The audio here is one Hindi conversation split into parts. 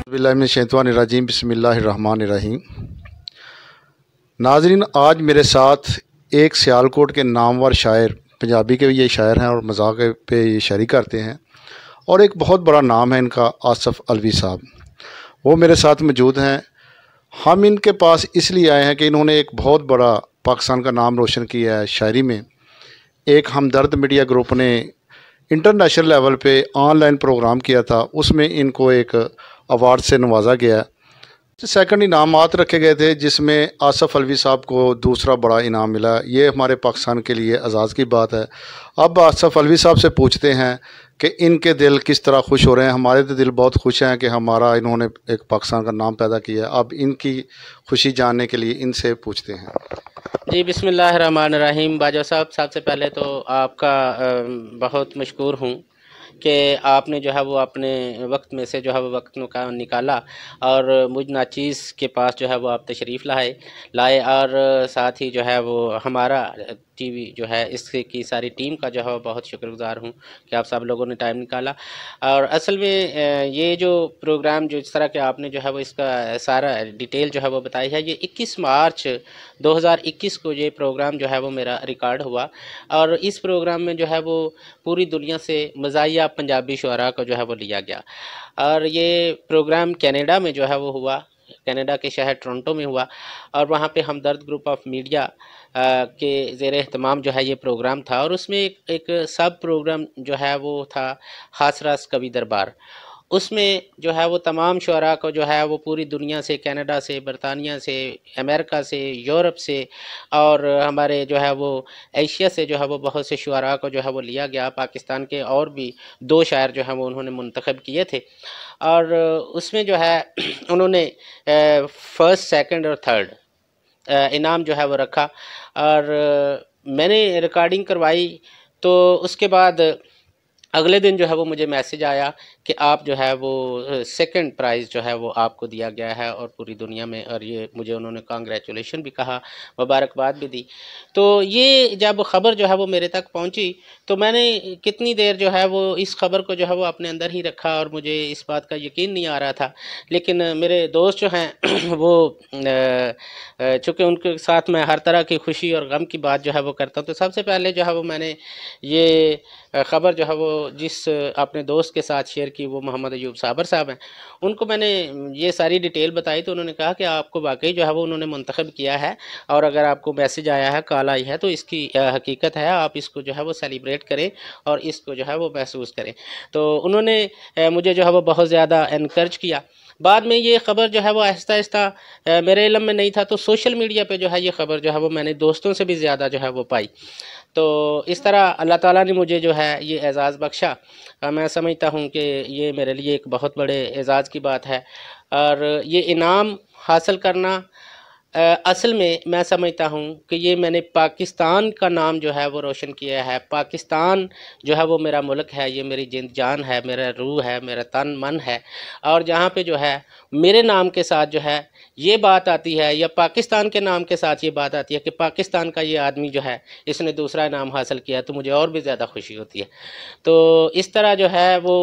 बिस्मिल्लाहिर्रहमानिर्रहीम बिस्मिल्लाहिर्रहमानिर्रहीम। नाज़रीन, आज मेरे साथ एक सियालकोट के नामवर शायर, पंजाबी के ये शायर हैं और मज़ाक पे ये शायरी करते हैं, और एक बहुत बड़ा नाम है इनका, आसफ़ अलवी साहब। वो मेरे साथ मौजूद हैं। हम इनके पास इसलिए आए हैं कि इन्होंने एक बहुत बड़ा पाकिस्तान का नाम रोशन किया है शायरी में। एक हमदर्द मीडिया ग्रुप ने इंटरनेशनल लेवल पे ऑनलाइन प्रोग्राम किया था, उसमें इनको एक अवार्ड से नवाजा गया। सेकंड इनामात रखे गए थे, जिसमें आसफ़ अलवी साहब को दूसरा बड़ा इनाम मिला। ये हमारे पाकिस्तान के लिए एजाज़ की बात है। अब आसफ़ अलवी साहब से पूछते हैं कि इनके दिल किस तरह खुश हो रहे हैं। हमारे तो दिल बहुत खुश हैं कि हमारा इन्होंने एक पाकिस्तान का नाम पैदा किया। अब इनकी खुशी जानने के लिए इनसे पूछते हैं। जी, बिस्मिल्लाहिर्रहमानिर्रहीम। बाजवा साहब, सबसे पहले तो आपका बहुत मशकूर हूँ कि आपने जो है वो अपने वक्त में से जो है वो वक्त निकाला और मुझ नाचीज़ के पास जो है वो आप तशरीफ़ लाए और साथ ही जो है वो हमारा टीवी जो है इसकी सारी टीम का जो है बहुत शुक्रगुज़ार हूँ कि आप सब लोगों ने टाइम निकाला। और असल में ये जो प्रोग्राम जो इस तरह के आपने जो है वो इसका सारा डिटेल जो है वो बताई है, ये 21 मार्च 2021 को ये प्रोग्राम जो है वो मेरा रिकॉर्ड हुआ। और इस प्रोग्राम में जो है वो पूरी दुनिया से मज़ाहिया पंजाबी शुअरा को जो है वो लिया गया। और ये प्रोग्राम कनाडा में जो है वो हुआ, कनाडा के शहर टोरंटो में हुआ। और वहाँ पे हमदर्द ग्रुप ऑफ मीडिया के ज़ेर एहतमाम जो है ये प्रोग्राम था। और उसमें एक सब प्रोग्राम जो है वो था हासरास कवि दरबार। उसमें जो है वो तमाम शुअरा को जो है वो पूरी दुनिया से, कनाडा से, बरतानिया से, अमेरिका से, यूरोप से और हमारे जो है वो एशिया से जो है वो बहुत से शुअरा को जो है वो लिया गया। पाकिस्तान के और भी 2 शायर जो हैं वो उन्होंने मुंतखब किए थे। और उसमें जो है उन्होंने फर्स्ट, सेकंड और थर्ड इनाम जो है वो रखा। और मैंने रिकॉर्डिंग करवाई। तो उसके बाद अगले दिन जो है वो मुझे मैसेज आया कि आप जो है वो सेकंड प्राइज़ जो है वो आपको दिया गया है और पूरी दुनिया में। और ये मुझे उन्होंने कांग्रेचुलेशन भी कहा, मुबारकबाद भी दी। तो ये जब ख़बर जो है वो मेरे तक पहुंची तो मैंने कितनी देर जो है वो इस ख़बर को जो है वो अपने अंदर ही रखा और मुझे इस बात का यकीन नहीं आ रहा था। लेकिन मेरे दोस्त जो हैं वो चूँकि उनके साथ मैं हर तरह की खुशी और गम की बात जो है वो करता हूँ, तो सबसे पहले जो है वो मैंने ये ख़बर जो है वो जिस अपने दोस्त के साथ शेयर की, वो मोहम्मद अयूब साबर साहब हैं, उनको मैंने ये सारी डिटेल बताई। तो उन्होंने कहा कि आपको वाकई जो है वो उन्होंने मुंतखब किया है और अगर आपको मैसेज आया है, कॉल आई है, तो इसकी हकीकत है। आप इसको जो है वो सेलिब्रेट करें और इसको जो है वो महसूस करें। तो उन्होंने मुझे जो है वो बहुत ज़्यादा इनकरेज किया। बाद में ये ख़बर जो है वो आहिस्ता आहिस्ता मेरे इल्म में नहीं था, तो सोशल मीडिया पे जो है ये ख़बर जो है वो मैंने दोस्तों से भी ज़्यादा जो है वो पाई। तो इस तरह अल्लाह ताला ने मुझे जो है ये एज़ाज़ बख्शा। मैं समझता हूँ कि ये मेरे लिए एक बहुत बड़े एज़ाज़ की बात है। और ये इनाम हासिल करना असल में मैं समझता हूँ कि ये मैंने पाकिस्तान का नाम जो है वो रोशन किया है। पाकिस्तान जो है वो मेरा मुल्क है, ये मेरी जिंद जान है, मेरा रूह है, मेरा तन मन है। और जहाँ पे जो है मेरे नाम के साथ जो है ये बात आती है, या पाकिस्तान के नाम के साथ ये बात आती है कि पाकिस्तान का ये आदमी जो है इसने दूसरा इनाम हासिल किया, तो मुझे और भी ज़्यादा खुशी होती है। तो इस तरह जो है वो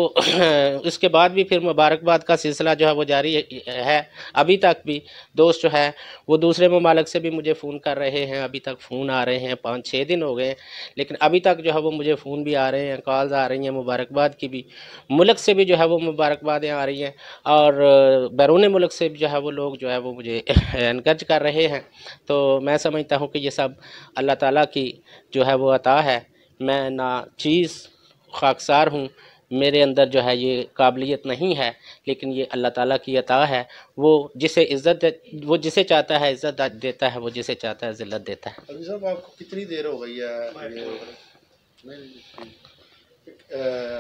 उसके बाद भी फिर मुबारकबाद का सिलसिला जो है वो जारी है। अभी तक भी दोस्त जो है वो दूसरे ममालिक से भी मुझे फ़ोन कर रहे हैं। अभी तक फ़ोन आ रहे हैं, 5-6 दिन हो गए, लेकिन अभी तक जो है वो मुझे फ़ोन भी आ रहे हैं, कॉल्स आ रही हैं, मुबारकबाद की भी। मुल्क से भी जो है वो मुबारकबादें आ रही हैं और बैरून मुल्क से भी जो है वो लोग जो है वो मुझे एनकरेज कर रहे हैं। तो मैं समझता हूँ कि ये सब अल्लाह ताला की जो है वो अता है। मैं ना चीज़ खाकसार हूँ, मेरे अंदर जो है ये काबिलियत नहीं है, लेकिन ये अल्लाह ताला की अता है। वो जिसे वो जिसे चाहता है इज़्ज़त देता है, वो जिसे चाहता है ज़िल्लत देता है। अभी साहब, आपको कितनी देर हो गई है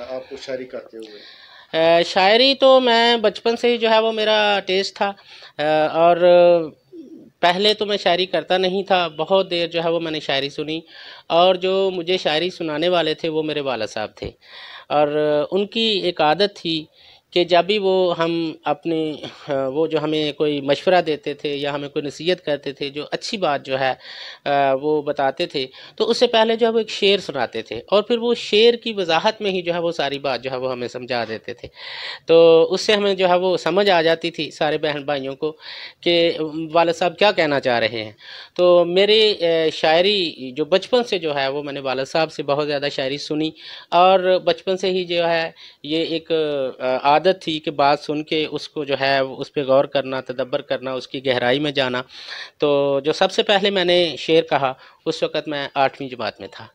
आपको शायरी करते हुए? शायरी तो मैं बचपन से ही जो है वो मेरा टेस्ट था। और पहले तो मैं शायरी करता नहीं था। बहुत देर जो है वो मैंने शायरी सुनी और जो मुझे शायरी सुनाने वाले थे वो मेरे वाला साहब थे। और उनकी एक आदत थी कि जब भी वो हम अपनी वो जो हमें कोई मशवरा देते थे या हमें कोई नसीहत करते थे, जो अच्छी बात जो है वो बताते थे, तो उससे पहले जो है वो एक शेर सुनाते थे और फिर वो शेर की वजाहत में ही जो है वो सारी बात जो है वो हमें समझा देते थे। तो उससे हमें जो है वो समझ आ जाती थी सारे बहन भाइयों को कि वालिद साहब क्या कहना चाह रहे हैं। तो मेरी शायरी जो बचपन से जो है वो मैंने वालिद साहब से बहुत ज़्यादा शायरी सुनी और बचपन से ही जो है ये एक आदत थी कि बात सुन के उसको जो है उस पर गौर करना, तदब्बर करना, उसकी गहराई में जाना। तो जो सबसे पहले मैंने शेर कहा उस वक़्त मैं 8वीं जमात में था।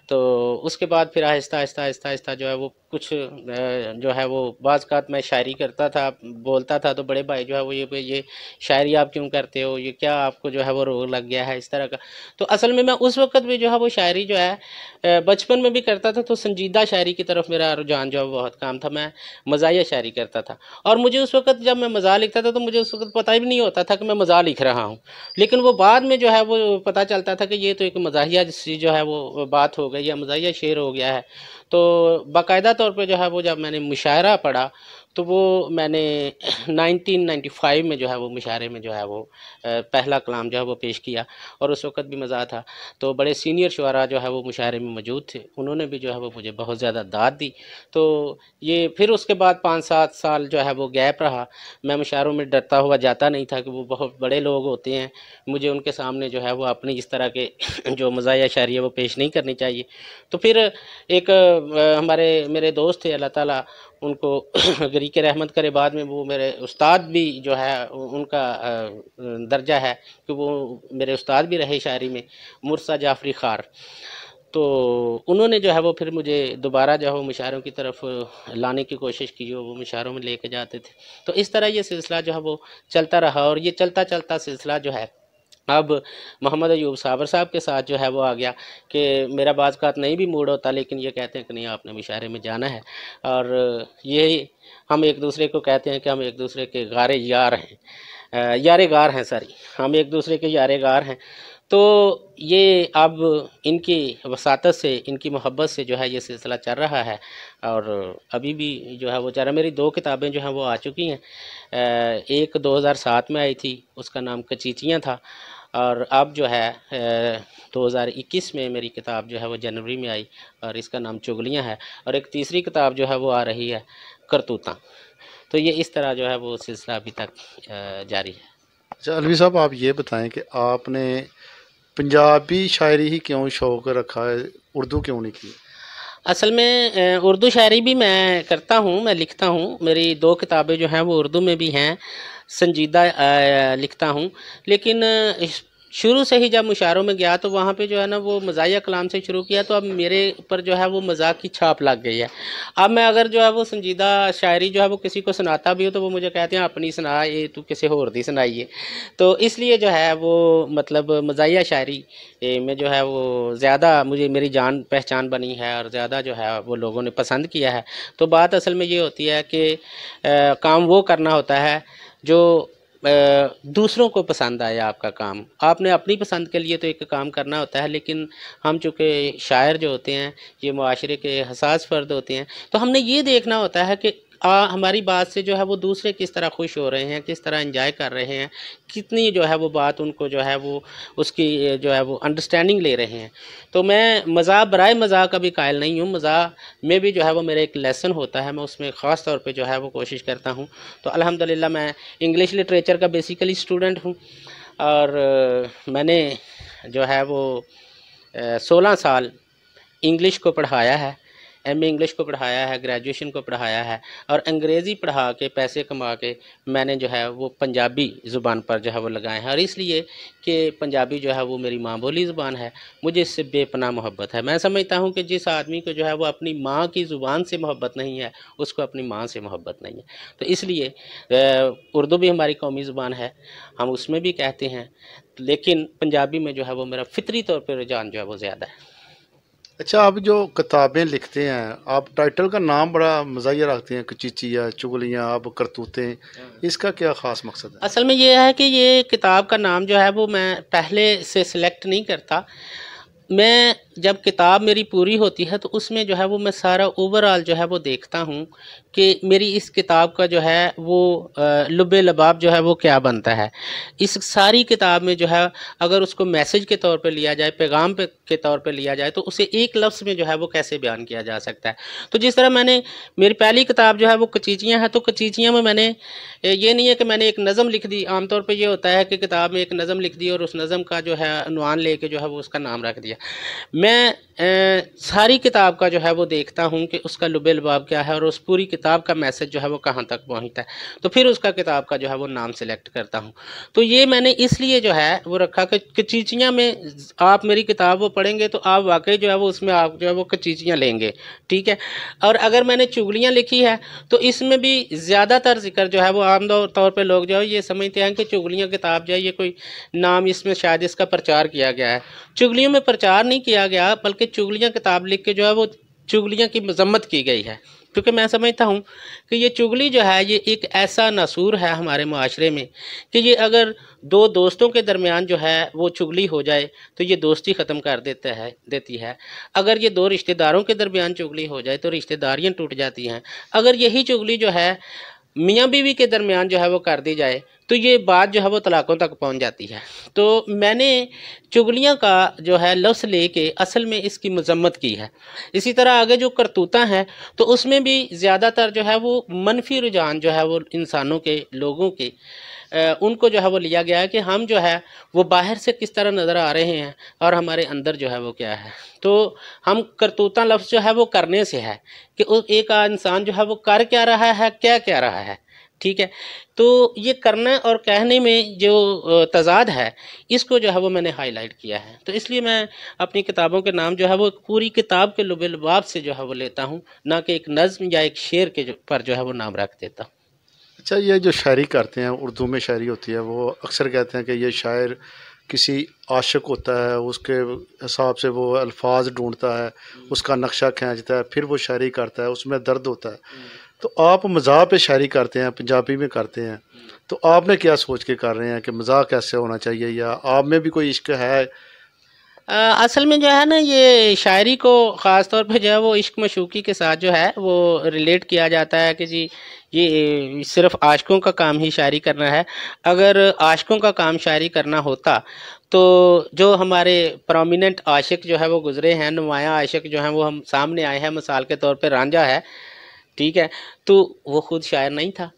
तो उसके बाद फिर आहिस्ता आहिस्ता आहिस्ता आहिस्ता जो है वो कुछ जो है वो बाज़ मैं शायरी करता था, बोलता था, तो बड़े भाई जो है वो ये शायरी आप क्यों करते हो, ये क्या आपको जो है वो रोग लग गया है, इस तरह का। तो असल में मैं उस वक़्त भी जो है वो शायरी जो है बचपन में भी करता था, तो संजीदा शायरी की तरफ मेरा रुझान जो है वो बहुत कम था। मैं मज़ाहिया शायरी करता था और मुझे उस वक़्त जब मैं मज़ाह लिखता था तो मुझे उस वक़्त पता भी नहीं होता था कि मैं मज़ाह लिख रहा हूँ। लेकिन वो बाद में जो है वो पता चलता था कि ये तो एक मज़ाहिया सी जो है वो बात हो गई या मज़ाहिया शेर हो गया है। तो बाकायदा तौर पे जो है वो जब मैंने मुशायरा पढ़ा तो वो मैंने 1995 में जो है वो मुशायरे में जो है वो पहला कलाम जो है वो पेश किया और उस वक़्त भी मज़ा था। तो बड़े सीनियर शुअरा जो है वो मुशायरे में मौजूद थे, उन्होंने भी जो है वो मुझे बहुत ज़्यादा दाद दी। तो ये फिर उसके बाद 5-7 साल जो है वो गैप रहा। मैं मुशायरों में डरता हुआ जाता नहीं था कि वो बहुत बड़े लोग होते हैं, मुझे उनके सामने जो है वो अपनी इस तरह के जो मज़ाहिया शायरी है वो पेश नहीं करनी चाहिए। तो फिर एक हमारे मेरे दोस्त थे, अल्लाह ताला उनको गरीक रहमत करे, बाद में वो मेरे उस्ताद भी जो है उनका दर्जा है कि वो मेरे उस्ताद भी रहे शायरी में, मुर्सा जाफरी खार। तो उन्होंने जो है वो फिर मुझे दोबारा जो है वो मुशायरों की तरफ लाने की कोशिश की, जो वो मुशायरों में लेके जाते थे। तो इस तरह ये सिलसिला जो है वो चलता रहा और ये चलता चलता सिलसिला जो है अब मोहम्मद अयूब साबर साहब के साथ जो है वो आ गया कि मेरा बाज़ नहीं भी मूड होता, लेकिन ये कहते हैं कि नहीं आपने मुशायरे में जाना है। और ये हम एक दूसरे को कहते हैं कि हम एक दूसरे के गारे यार हैं, यारे गार हैं, सॉरी, हम एक दूसरे के यारे गार हैं। तो ये अब इनकी वसातत से, इनकी मोहब्बत से जो है ये सिलसिला चल रहा है और अभी भी जो है वो चल रहा है। मेरी 2 किताबें जो हैं वो आ चुकी हैं। एक 2007 में आई थी, उसका नाम कचीचियाँ था, और अब जो है 2021 में मेरी किताब जो है वो जनवरी में आई और इसका नाम चुगलियाँ है, और एक तीसरी किताब जो है वो आ रही है करतूता। तो ये इस तरह जो है वो सिलसिला अभी तक जारी है। अच्छा अलवी साहब, आप ये बताएं कि आपने पंजाबी शायरी ही क्यों शौक़ रखा है, उर्दू क्यों नहीं की? असल में उर्दू शायरी भी मैं करता हूँ, मैं लिखता हूँ। मेरी 2 किताबें जो हैं वो उर्दू में भी हैं, संजीदा लिखता हूँ। लेकिन शुरू से ही जब मुशायरों में गया तो वहाँ पे जो है ना वो मज़ाहिया कलाम से शुरू किया, तो अब मेरे ऊपर जो है वो मज़ाक की छाप लग गई है। अब मैं अगर जो है वो संजीदा शायरी जो है वो किसी को सुनाता भी हो तो वो मुझे कहते हैं अपनी सुना, ये तू किसी होर दी सुनाइए। तो इसलिए जो है वो मतलब मज़ाहिया शायरी में जो है वो ज़्यादा मुझे मेरी जान पहचान बनी है और ज़्यादा जो है वो लोगों ने पसंद किया है। तो बात असल में ये होती है कि काम वो करना होता है जो दूसरों को पसंद आए। आपका काम, आपने अपनी पसंद के लिए तो एक काम करना होता है, लेकिन हम चूँकि शायर जो होते हैं ये मुआशरे के हसास फ़र्द होते हैं, तो हमने ये देखना होता है कि हमारी बात से जो है वो दूसरे किस तरह खुश हो रहे हैं, किस तरह एंजॉय कर रहे हैं, कितनी जो है वो बात उनको जो है वो उसकी जो है वो अंडरस्टैंडिंग ले रहे हैं। तो मैं मज़ाक बराए मज़ाक का भी कायल नहीं हूँ, मज़ाक में भी जो है वो मेरा एक लेसन होता है, मैं उसमें ख़ास तौर पे जो है वो कोशिश करता हूँ। तो अल्हम्दुलिल्लाह मैं इंग्लिश लिटरेचर का बेसिकली स्टूडेंट हूँ और मैंने जो है वो 16 साल इंग्लिश को पढ़ाया है, एमए इंग्लिश को पढ़ाया है, ग्रेजुएशन को पढ़ाया है, और अंग्रेज़ी पढ़ा के पैसे कमा के मैंने जो है वो पंजाबी ज़ुबान पर जो है वो लगाए हैं। और इसलिए कि पंजाबी जो है वो मेरी माँ बोली ज़ुबान है, मुझे इससे बेपनाह मोहब्बत है। मैं समझता हूँ कि जिस आदमी को जो है वो अपनी माँ की ज़ुबान से मोहब्बत नहीं है, उसको अपनी माँ से मोहब्बत नहीं है। तो इसलिए उर्दू भी हमारी कौमी ज़ुबान है, हम उसमें भी कहते हैं, लेकिन पंजाबी में जो है वो मेरा फ़ितरी तौर पर रुझान जो है वो ज़्यादा है। अच्छा, आप जो किताबें लिखते हैं, आप टाइटल का नाम बड़ा मज़ाहिया रखते हैं, कचीचियाँ, चुगलियाँ, आप करतूतें, इसका क्या ख़ास मकसद है? असल में ये है कि ये किताब का नाम जो है वो मैं पहले से सिलेक्ट नहीं करता। मैं जब किताब मेरी पूरी होती है तो उसमें जो है वो मैं सारा ओवरऑल जो है वो देखता हूँ कि मेरी इस किताब का जो है वो लुब्बे लबाब जो है वो क्या बनता है। इस सारी किताब में जो है अगर उसको मैसेज के तौर पे लिया जाए, पैगाम पे के तौर पे लिया जाए, तो उसे एक लफ्ज़ में जो है वो कैसे बयान किया जा सकता है। तो जिस तरह मैंने मेरी पहली किताब जो है वो कचीचियाँ हैं, तो कचीचियाँ में मैंने ये नहीं है कि मैंने एक नज़म लिख दी। आमतौर पे ये होता है कि किताब में एक नज़म लिख दी और उस नज़म का जो है उन्वान लेके जो है वो उसका नाम रख दिया। मैं सारी किताब का जो है वो देखता हूँ कि उसका लुब्बे लबाब क्या है और उस पूरी किताब का मैसेज जो है वो कहाँ तक पहुँचता है, तो फिर उसका किताब का जो है वो नाम सेलेक्ट करता हूँ। तो ये मैंने इसलिए जो है वो रखा कि कचीचियाँ में आप मेरी किताब वो पढ़ेंगे तो आप वाकई जो है वो उसमें आप जो है वो कचीचियाँ लेंगे, ठीक है। और अगर मैंने चुगलियाँ लिखी है तो इसमें भी ज़्यादातर जिक्र जो है वो आम तौर पर लोग जो है ये समझते हैं कि चुगलियाँ किताब जो है ये कोई नाम इसमें शायद इसका प्रचार किया गया है। चुगलियों में प्रचार नहीं किया गया, बल्कि चुगलियाँ किताब लिख के जो है वो चुगलियाँ की मजम्मत की गई है। क्योंकि मैं समझता हूँ कि ये चुगली जो है ये एक ऐसा नासूर है हमारे माशरे में कि ये अगर दो दोस्तों के दरमियान जो है वो चुगली हो जाए तो ये दोस्ती ख़त्म कर देती है। अगर ये दो रिश्तेदारों के दरमियान चुगली हो जाए तो रिश्तेदारियाँ टूट जाती हैं। अगर यही चुगली जो है मियाँ बीवी के दरमियान जो है वो कर दी जाए तो ये बात जो है वो तलाक़ों तक पहुंच जाती है। तो मैंने चुगलियाँ का जो है लफ्ज़ लेके असल में इसकी मजम्मत की है। इसी तरह आगे जो करतूतें हैं तो उसमें भी ज़्यादातर जो है वो मनफी रुझान जो है वो इंसानों के, लोगों के उनको जो है वो लिया गया है कि हम जो है वो बाहर से किस तरह नज़र आ रहे हैं और हमारे अंदर जो है वो क्या है। तो हम करतूता लफ्ज़ जो है वो करने से है कि उस एक इंसान जो है वो कर क्या रहा है, क्या क्या रहा है, ठीक है। तो ये करना और कहने में जो तज़ाद है इसको जो है वो मैंने हाईलाइट किया है। तो इसलिए मैं अपनी किताबों के नाम जो है वो पूरी किताब के लुब्बे लबाब से जो है वो लेता हूँ, ना कि एक नज़्म या एक शेर के पर जो है वो नाम रख देता हूँ। अच्छा, ये जो शायरी करते हैं, उर्दू में शायरी होती है, वो अक्सर कहते हैं कि ये शायर किसी आशिक होता है, उसके हिसाब से वो अल्फाज ढूंढता है, उसका नक्शा खींचता है, फिर वो शायरी करता है, उसमें दर्द होता है। तो आप मज़ाह पे शायरी करते हैं, पंजाबी में करते हैं, तो आपने क्या सोच के कर रहे हैं कि मज़ाह कैसे होना चाहिए, या आप में भी कोई इश्क है? असल में जो है ना ये शायरी को ख़ास तौर पे जो है वो इश्क मशूक़ी के साथ जो है वो रिलेट किया जाता है कि जी ये सिर्फ़ आशिकों का काम ही शायरी करना है। अगर आशिकों का काम शायरी करना होता तो जो हमारे प्रोमिनेंट आशिक जो है वो गुज़रे हैं, नुमायाँ आशिक जो हैं वो हम सामने आए हैं, मिसाल के तौर पे रांझा है, ठीक है, तो वो ख़ुद शायर नहीं था,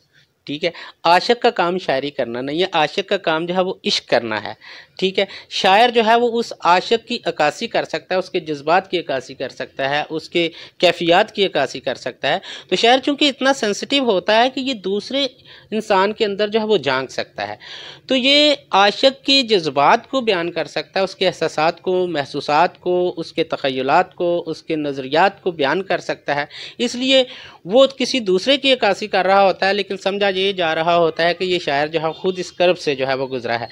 ठीक है। आशिक का काम शायरी करना नहीं है, आशिक का काम जो है वो इश्क करना है, ठीक है। शायर जो है वो उस आशिक की अक्कासी कर सकता है, उसके जज्बात की अक्कासी कर सकता है, उसके कैफियत की अक्कासी कर सकता है। तो शायर चूँकि इतना सेंसिटिव होता है कि ये दूसरे इंसान के अंदर जो है वो झांक सकता है, तो ये आशिक के जज्बात को बयान कर सकता है, उसके एहसासात को, महसूसात को, उसके तख़य्युलात को, उसके नज़रियात को बयान कर सकता है। इसलिए वो किसी दूसरे की अक्कासी कर रहा होता है, लेकिन समझा ये जा रहा होता है कि ये शायर जो है ख़ुद इस कर्ब से जो है वो गुज़रा है।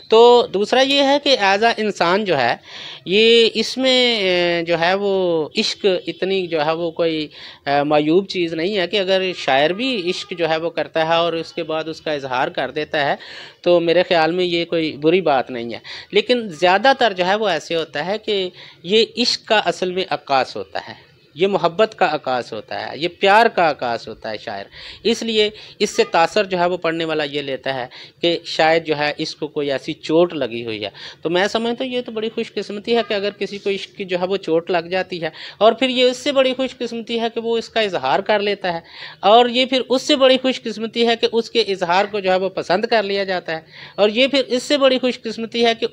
तो दूसरा ये है कि एज़ अ इंसान जो है ये इसमें जो है वो इश्क इतनी जो है वो कोई मायूब चीज़ नहीं है कि अगर शायर भी इश्क जो है वो करता है और उसके बाद उसका इजहार कर देता है तो मेरे ख़्याल में ये कोई बुरी बात नहीं है। लेकिन ज़्यादातर जो है वो ऐसे होता है कि ये इश्क का असल में अक्कास होता है, ये मोहब्बत का आकाश होता है, ये प्यार का आकाश होता है शायर। इसलिए इससे तासर जो है वो पढ़ने वाला ये लेता है कि शायद जो है इसको कोई ऐसी चोट लगी हुई है। तो मैं समझता हूँ ये तो बड़ी खुशकिस्मती है कि अगर किसी को इश्क की जो है वो चोट लग जाती है, और फिर ये उससे बड़ी खुशकिस्मती है कि वो इसका इजहार कर लेता है, और ये फिर उससे बड़ी खुशकिस्मती है कि उसके इजहार को जो है वो पसंद कर लिया जाता है, और ये फिर इससे बड़ी खुशकिस्मती है कि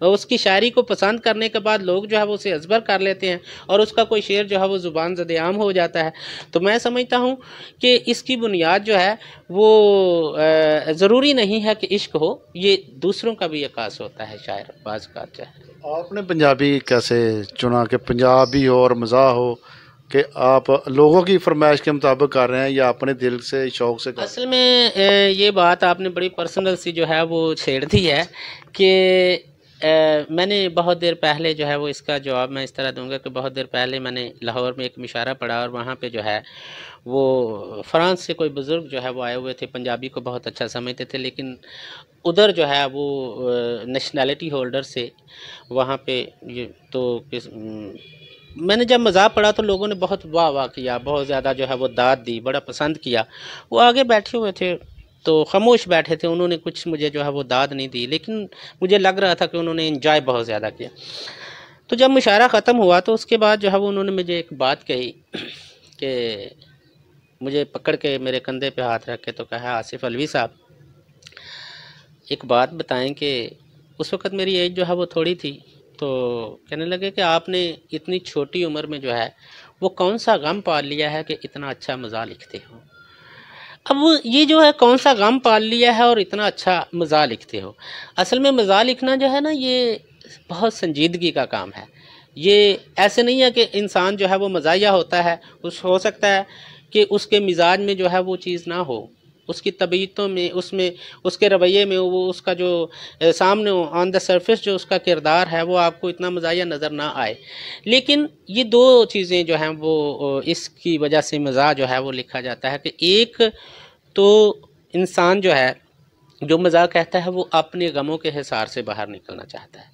उसकी शायरी को पसंद करने के बाद लोग जो है वो उसे अजबर कर लेते हैं और उसका कोई शेर जो है वो ज़ुबान ज़द-ए-आम हो जाता है। तो मैं समझता हूँ कि इसकी बुनियाद जो है वो ज़रूरी नहीं है कि इश्क हो, ये दूसरों का भी अकास होता है शायर बाज़ का जो है। आपने पंजाबी कैसे चुना कि पंजाबी हो और मज़ाह हो, कि आप लोगों की फरमाइश के मुताबिक कर रहे हैं या अपने दिल से शौक़ से कर? असल में ये बात आपने बड़ी पर्सनल सी जो है वो छेड़ दी है कि मैंने बहुत देर पहले जो है वो इसका जवाब मैं इस तरह दूंगा कि बहुत देर पहले मैंने लाहौर में एक मुशायरा पढ़ा और वहाँ पे जो है वो फ्रांस से कोई बुज़ुर्ग जो है वो आए हुए थे, पंजाबी को बहुत अच्छा समझते थे, लेकिन उधर जो है वो नेशनैलिटी होल्डर से वहाँ पे ये तो मैंने जब मज़ाक पढ़ा तो लोगों ने बहुत वाह वाह किया, बहुत ज़्यादा जो है वो दाद दी, बड़ा पसंद किया। वो आगे बैठे हुए थे तो खामोश बैठे थे, उन्होंने कुछ मुझे जो है वो दाद नहीं दी, लेकिन मुझे लग रहा था कि उन्होंने एंजॉय बहुत ज़्यादा किया। तो जब मुशायरा ख़त्म हुआ तो उसके बाद जो है वो उन्होंने मुझे एक बात कही कि मुझे पकड़ के मेरे कंधे पे हाथ रख के तो कहा, आसिफ अलवी साहब एक बात बताएं कि उस वक़्त मेरी एज जो है वो थोड़ी थी, तो कहने लगे कि आपने इतनी छोटी उम्र में जो है वो कौन सा गम पाल लिया है कि इतना अच्छा मज़ाक लिखते हो। अब ये जो है कौन सा गम पाल लिया है और इतना अच्छा मज़ाक लिखते हो। असल में मज़ाक लिखना जो है ना ये बहुत संजीदगी का काम है। ये ऐसे नहीं है कि इंसान जो है वो मज़ाहिया होता है, उस हो सकता है कि उसके मिजाज में जो है वो चीज़ ना हो, उसकी तबीयतों में, उसमें, उसके रवैये में, वो उसका जो सामने ऑन द सरफेस जो उसका किरदार है वो आपको इतना मज़ाहिया नज़र ना आए। लेकिन ये दो चीज़ें जो हैं वो इसकी वजह से मज़ाक जो है वो लिखा जाता है कि एक तो इंसान जो है जो मज़ाक कहता है वो अपने गमों के हिसार से बाहर निकलना चाहता है,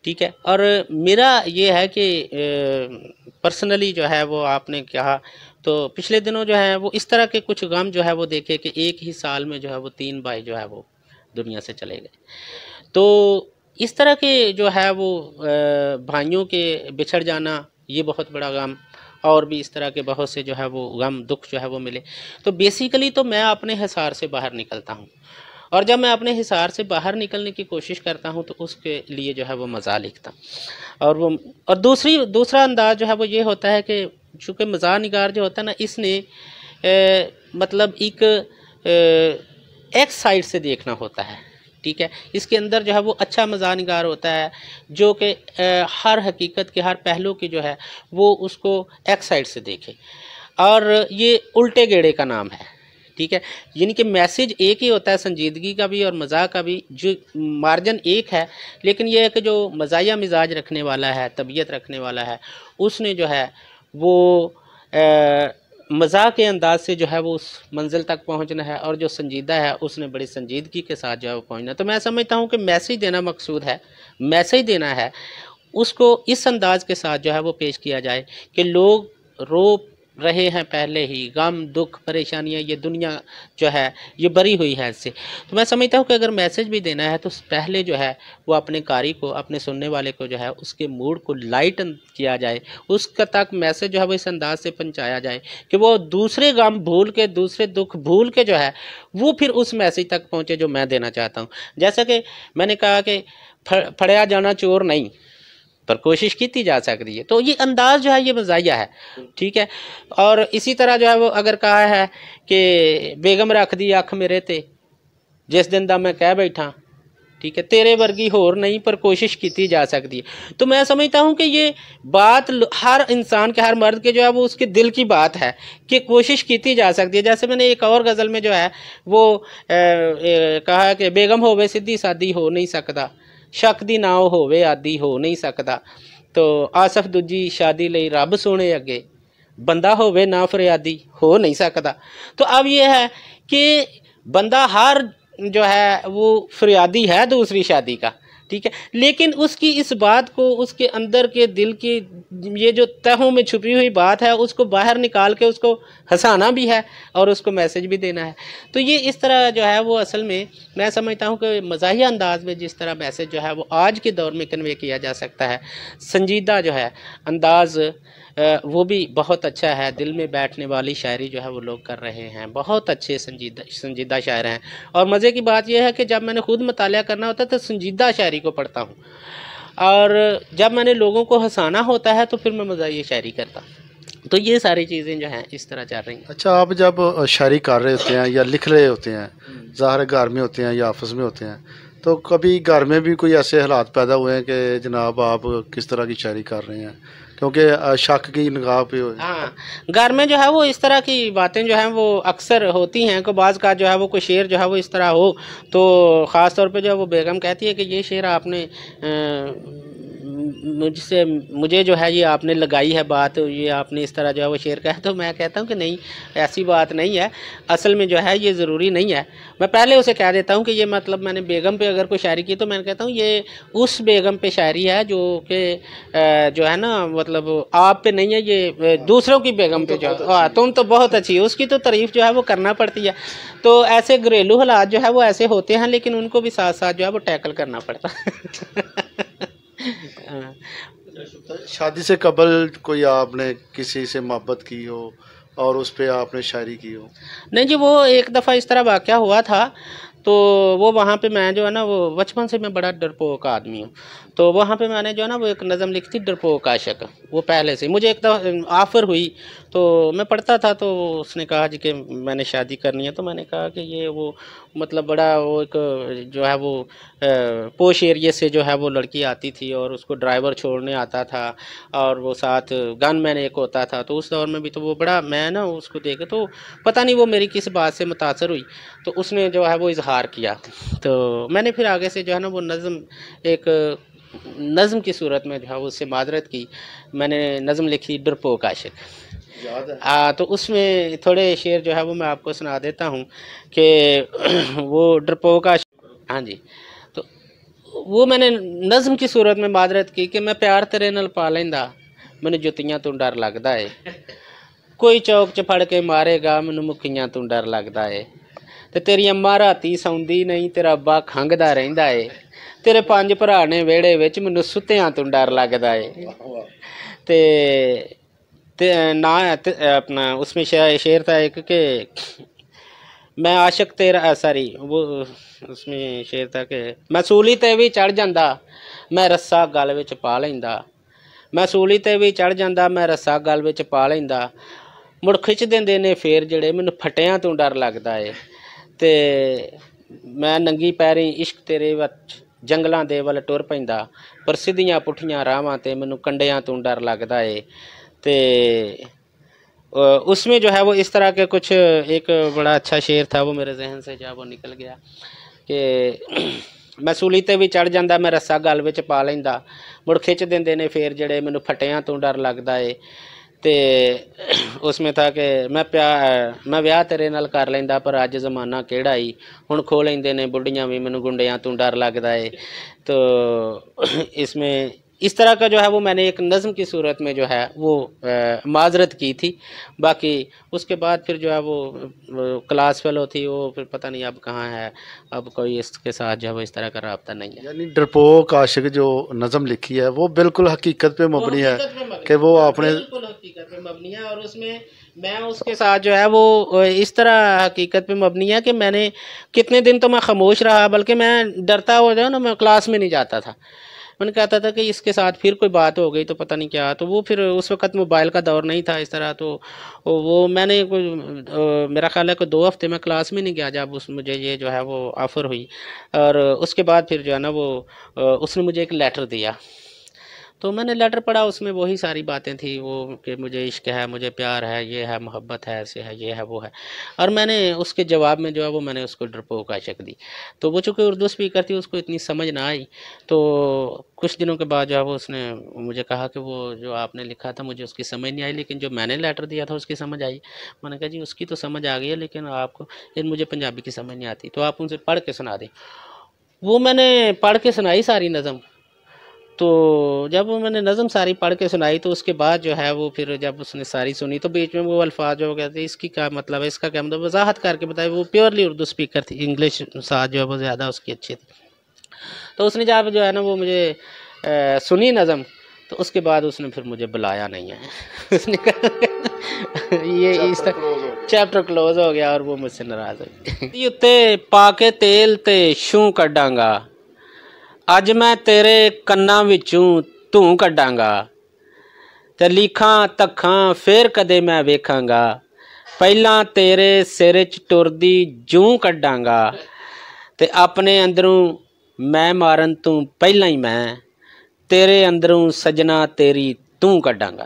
ठीक है। और मेरा ये है कि पर्सनली जो है वो आपने कहा तो पिछले दिनों जो है वो इस तरह के कुछ गम जो है वो देखे कि एक ही साल में जो है वो 3 भाई जो है वो दुनिया से चले गए। तो इस तरह के जो है वो भाइयों के बिछड़ जाना ये बहुत बड़ा गम, और भी इस तरह के बहुत से जो है वो गम दुख जो है वो मिले। तो बेसिकली तो मैं अपने हिसार से बाहर निकलता हूँ, और जब मैं अपने हिसार से बाहर निकलने की कोशिश करता हूँ तो उसके लिए जो है वो मज़ाक लिखता हूँ। और दूसरा अंदाज़ जो है वो ये होता है कि चूँकि मज़ाक निगार जो होता है ना, इसने मतलब एक साइड से देखना होता है, ठीक है। इसके अंदर जो है वो अच्छा मज़ाक निगार होता है जो कि हर हकीकत के हर पहलू की जो है वो उसको एक साइड से देखे, और ये उल्टे गेड़े का नाम है, ठीक है। यानी कि मैसेज एक ही होता है, संजीदगी का भी और मज़ाक का भी, जो मार्जिन एक है, लेकिन यह है कि जो मज़ाहिया मिजाज रखने वाला है, तबीयत रखने वाला है, उसने जो है वो मज़ाक के अंदाज से जो है वो उस मंजिल तक पहुंचना है, और जो संजीदा है उसने बड़ी संजीदगी के साथ जो है वो पहुंचना। तो मैं समझता हूं कि मैसेज देना मकसूद है, मैसेज देना है, उसको इस अंदाज के साथ जो है वो पेश किया जाए कि लोग रो रहे हैं पहले ही, गम दुख परेशानियां, ये दुनिया जो है ये भरी हुई है इससे। तो मैं समझता हूँ कि अगर मैसेज भी देना है तो पहले जो है वो अपने कारी को, अपने सुनने वाले को जो है उसके मूड को लाइटन किया जाए, उसका तक मैसेज जो है वो इस अंदाज से पहुँचाया जाए कि वो दूसरे गम भूल के, दूसरे दुख भूल के जो है वो फिर उस मैसेज तक पहुँचे जो मैं देना चाहता हूँ। जैसा कि मैंने कहा कि फड़या जाना चोर नहीं, पर कोशिश की जा सकती है। तो ये अंदाज़ जो है ये मज़ाहिया है, ठीक है। और इसी तरह जो है वो अगर कहा है कि बेगम रख दी अख मेरे ते जिस दिन दा मैं कह बैठा, ठीक है, तेरे वर्गी होर नहीं पर कोशिश की जा सकती है। तो मैं समझता हूँ कि ये बात हर इंसान के, हर मर्द के जो है वो उसके दिल की बात है कि कोशिश की जा सकती है। जैसे मैंने एक और गज़ल में जो है वो कहा कि बेगम होवे सीधी सादी हो नहीं सकता, शक दी ना होवे आदि हो नहीं सकता, तो आसफ दूजी शादी लई रब सोने अगे बंदा होवे ना फरियादी हो नहीं सकता। तो अब ये है कि बंदा हर जो है वो फरियादी है दूसरी शादी का, ठीक है, लेकिन उसकी इस बात को, उसके अंदर के दिल की ये जो तहों में छुपी हुई बात है उसको बाहर निकाल के उसको हंसाना भी है और उसको मैसेज भी देना है। तो ये इस तरह जो है वो असल में मैं समझता हूँ कि मज़ाहिया अंदाज में जिस तरह मैसेज जो है वो आज के दौर में कन्वे किया जा सकता है, संजीदा जो है अंदाज़ वो भी बहुत अच्छा है, दिल में बैठने वाली शायरी जो है वो लोग कर रहे हैं, बहुत अच्छे संजीदा शायर हैं। और मज़े की बात यह है कि जब मैंने खुद मुतालिया करना होता है तो संजीदा शायरी को पढ़ता हूँ, और जब मैंने लोगों को हंसाना होता है तो फिर मैं मज़ाहिया शायरी करता हूँ। तो ये सारी चीज़ें जो हैं इस तरह चल रही हैं। अच्छा, आप जब शायरी कर रहे होते हैं या लिख रहे होते हैं, ज़ाहिर घर में होते हैं या ऑफिस में होते हैं, तो कभी घर में भी कोई ऐसे हालात पैदा हुए हैं कि जनाब आप किस तरह की शायरी कर रहे हैं, क्योंकि शक की निगाह पे हो। हाँ, घर में जो है वो इस तरह की बातें जो हैं वो अक्सर होती हैं कि बाज़ का जो है वो कोई शेर जो है वो इस तरह हो, तो ख़ास तौर पे जो है वो बेगम कहती है कि ये शेर आपने मुझे जो है ये आपने लगाई है बात, ये आपने इस तरह जो है वो शेर कहा। तो मैं कहता हूँ कि नहीं, ऐसी बात नहीं है, असल में जो है ये ज़रूरी नहीं है। मैं पहले उसे कह देता हूँ कि ये मतलब मैंने बेगम पे अगर कोई शायरी की तो मैं कहता हूँ ये उस बेगम पे शायरी है जो कि जो है ना, मतलब आप पे नहीं है, ये दूसरों की बेगम पे जो, हाँ तुम तो बहुत अच्छी है, उसकी तो तारीफ़ जो है वो करना पड़ती है। तो ऐसे घरेलू हालात जो है वो ऐसे होते हैं, लेकिन उनको भी साथ साथ जो है वो टैकल करना पड़ता है। हाँ। शादी से कबल कोई आपने किसी से मोहब्बत की हो और उस पे आपने शायरी की हो? नहीं जी, वो एक दफ़ा इस तरह वाक़या हुआ था, तो वो वहाँ पे मैं जो है ना, वो बचपन से मैं बड़ा डरपोक आदमी हूँ, तो वहाँ पे मैंने जो है ना वो एक नज़म लिखी थी, डरपोक आशिक। वो पहले से मुझे एक दफ़ा ऑफ़र हुई, तो मैं पढ़ता था, तो उसने कहा जी कि मैंने शादी करनी है। तो मैंने कहा कि ये वो मतलब बड़ा वो एक जो है वो पोश एरिया से जो है वो लड़की आती थी और उसको ड्राइवर छोड़ने आता था और वो साथ गनमैन एक होता था। तो उस दौर में भी तो वो बड़ा, मैं ना उसको देखे तो पता नहीं वो मेरी किस बात से मुतासर हुई, तो उसने जो है वो इजहार किया। तो मैंने फिर आगे से जो है ना वो नज़म, एक नज़म की सूरत में जो है वो उससे माजरत की। मैंने नज़म लिखी डरपोक आशिक। याद है? तो उसमें थोड़े शेर जो है वो मैं आपको सुना देता हूँ कि वो डरपोक आशिक, हाँ जी। तो वो मैंने नज़म की सूरत में माजरत की कि मैं प्यार तेरे नाल पा लैंदा, मैनू जुत्तियां तो डर लगदा है, कोई चौक च फड़ के मारेगा, मैनू मुक्कियां तो डर लगदा है, ते तेरी अम्मा राती सौंदी नहीं, तेरा अब्बा खंघदा रहिंदा है, तेरे 5 भरा ने वेड़े विच, मैनू सुत्तियां तो डर लगदा है। ते ना अपना उसमें शेर था एक कि मैं आशिक तेरा, सॉरी वो उसमें शेर था कि मैं सूली ते भी चढ़ जांदा, मैं रस्सा गल विच पा लैंदा, मैं सूली ते भी चढ़ जांदा, मैं रस्सा गल विच पा लैंदा, मुड़ खिच दिंदे ने फेर जड़े, मैनू फटियां तो डर लगदा है, ते मैं नंगी पैरी इश्क तेरे विच जंगलां दे वल टुर पैंदा, पर सीधियां पुठियां राहां ते मैनू कंडियां तो डर लगदा है। ते उसमें जो है वो इस तरह के कुछ एक बड़ा अच्छा शेर था, वो मेरे जहन से जो है वो निकल गया कि मैं सूली ते भी चढ़ जांदा, मैं रस्सा गल विच पा लैंदा, मुड़ खिच दिंदे ने फेर जड़े, मैनू फटियां तो डर लगदा है। ते उसमें था कि मैं ब्याह तेरे नाल कर लैंदा, पर अज जमाना केड़ा ई, हुण खो लैंदे ने बुढ़ियां भी, मैनू गुंडियां तो डर लगदा है। तो इसमें इस तरह का जो है वो मैंने एक नज़म की सूरत में जो है वो माजरत की थी। बाकी उसके बाद फिर जो है वो क्लास फेलो थी, वो फिर पता नहीं अब कहाँ है, अब कोई इसके साथ जो है वो इस तरह का रब्ता नहीं है। यानी डरपोक आशिक जो नज़म लिखी है वो बिल्कुल हकीकत पे मबनी है कि वो आपने बिल्कुल हकीकत पे मबनी है, और उसमें मैं उसके साथ जो है वो इस तरह हकीकत पे मबनी है कि मैंने कितने दिन तो मैं खामोश रहा, बल्कि मैं डरता हो जाऊँ ना, मैं क्लास में नहीं जाता था। मैंने कहता था कि इसके साथ फिर कोई बात हो गई तो पता नहीं क्या। तो वो फिर उस वक़्त मोबाइल का दौर नहीं था इस तरह, तो वो मैंने मेरा ख़्याल है कि 2 हफ़्ते मैं क्लास में नहीं गया जब मुझे ये जो है वो ऑफ़र हुई। और उसके बाद फिर जो है ना वो उसने मुझे एक लेटर दिया, तो मैंने लेटर पढ़ा, उसमें वही सारी बातें थी वो कि मुझे इश्क है, मुझे प्यार है, ये है, मोहब्बत है, ऐसे है, ये है, वो है। और मैंने उसके जवाब में जो है वो मैंने उसको डरपोक आशिक दी। तो वो चूँकि उर्दू स्पीकर थी, उसको इतनी समझ ना आई। तो कुछ दिनों के बाद जो है वो उसने मुझे कहा कि वो जो आपने लिखा था मुझे उसकी समझ नहीं आई, लेकिन जो मैंने लेटर दिया था उसकी समझ आई। मैंने कहा जी उसकी तो समझ आ गई है, लेकिन आपको मुझे पंजाबी की समझ नहीं आती, तो आप उनसे पढ़ के सुना दें। वो मैंने पढ़ के सुनाई सारी नज़म। तो जब वो मैंने नज़म सारी पढ़ के सुनाई, तो उसके बाद जो है वो फिर जब उसने सारी सुनी, तो बीच में वो अल्फाज जो कहते हैं इसकी क्या मतलब है, इसका क्या मतलब, वजाहत करके बताए। वो प्योरली उर्दू स्पीकर थी, इंग्लिश साथ जो है वो ज़्यादा उसकी अच्छी थी। तो उसने जब जो है ना वो मुझे सुनी नज़म, तो उसके बाद उसने फिर मुझे बुलाया नहीं है। उसने कहा ये इस तरह चैप्टर क्लोज हो गया और वो मुझसे नाराज़ हो गई। उत्ते पाके तेल ते शू कड्डांगा, अज मैं तेरे कन्नां विचों धूं कड्डांगा, ते लिखां तखां फिर कदे मैं वेखांगा, पहलां तेरे सिर च टुरदी जूं कड्डांगा, ते अपने अंदरों मैं मारन तों पहलां ही मैं, तेरे अंदरों सजना तेरी तू कड्डांगा।